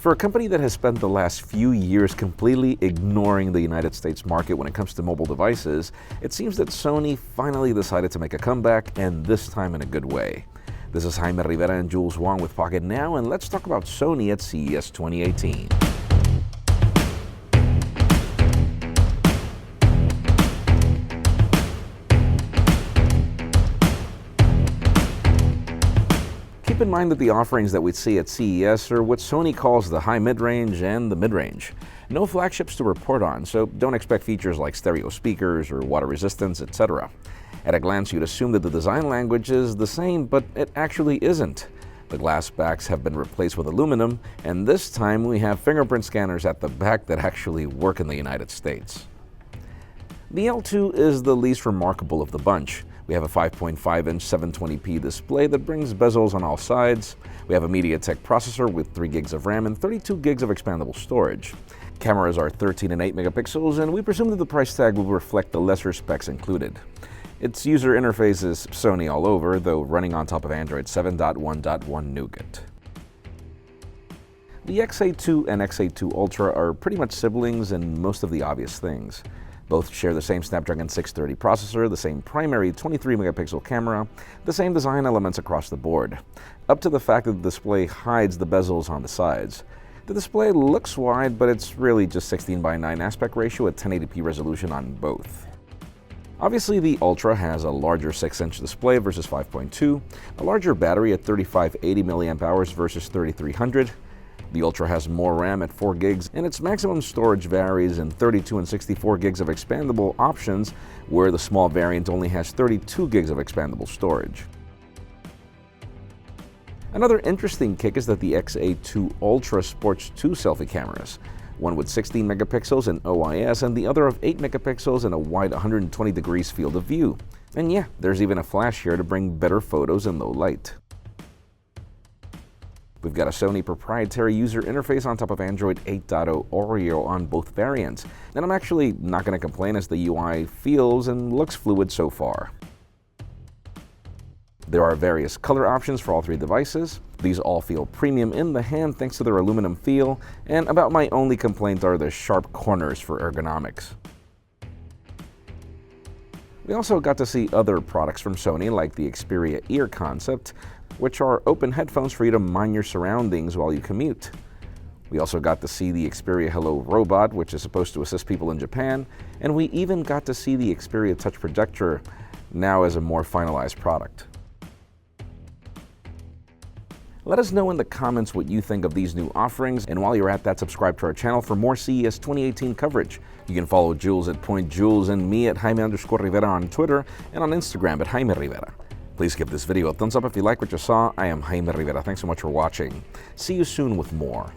For a company that has spent the last few years completely ignoring the United States market when it comes to mobile devices, it seems that Sony finally decided to make a comeback, and this time in a good way. This is Jaime Rivera and Jules Wang with Pocketnow, and let's talk about Sony at CES 2018. Keep in mind that the offerings that we see at CES are what Sony calls the high mid-range and the mid-range. No flagships to report on, so don't expect features like stereo speakers or water resistance, etc. At a glance, you'd assume that the design language is the same, but it actually isn't. The glass backs have been replaced with aluminum, and this time we have fingerprint scanners at the back that actually work in the United States. The L2 is the least remarkable of the bunch. We have a 5.5-inch 720p display that brings bezels on all sides. We have a MediaTek processor with 3 gigs of RAM and 32 gigs of expandable storage. Cameras are 13 and 8 megapixels, and we presume that the price tag will reflect the lesser specs included. Its user interface is Sony all over, though running on top of Android 7.1.1 Nougat. The XA2 and XA2 Ultra are pretty much siblings in most of the obvious things. Both share the same Snapdragon 630 processor, the same primary 23-megapixel camera, the same design elements across the board, up to the fact that the display hides the bezels on the sides. The display looks wide, but it's really just 16:9 aspect ratio at 1080p resolution on both. Obviously, the Ultra has a larger 6-inch display versus 5.2, a larger battery at 3580 mAh versus 3300. The Ultra has more RAM at 4 gigs, and its maximum storage varies in 32 and 64 gigs of expandable options, where the small variant only has 32 gigs of expandable storage. Another interesting kick is that the XA2 Ultra sports 2 selfie cameras, one with 16 megapixels in OIS and the other of 8 megapixels and a wide 120 degrees field of view. And yeah, there's even a flash here to bring better photos in low light. We've got a Sony proprietary user interface on top of Android 8.0 Oreo on both variants, and I'm actually not going to complain as the UI feels and looks fluid so far. There are various color options for all 3 devices. These all feel premium in the hand thanks to their aluminum feel, and about my only complaint are the sharp corners for ergonomics. We also got to see other products from Sony like the Xperia Ear concept, which are open headphones for you to mind your surroundings while you commute. We also got to see the Xperia Hello Robot, which is supposed to assist people in Japan, and we even got to see the Xperia Touch Projector, now as a more finalized product. Let us know in the comments what you think of these new offerings, and while you're at that, subscribe to our channel for more CES 2018 coverage. You can follow Jules at PointJules and me at Jaime_Rivera on Twitter and on Instagram at Jaime Rivera. Please give this video a thumbs up if you like what you saw. I am Jaime Rivera. Thanks so much for watching. See you soon with more.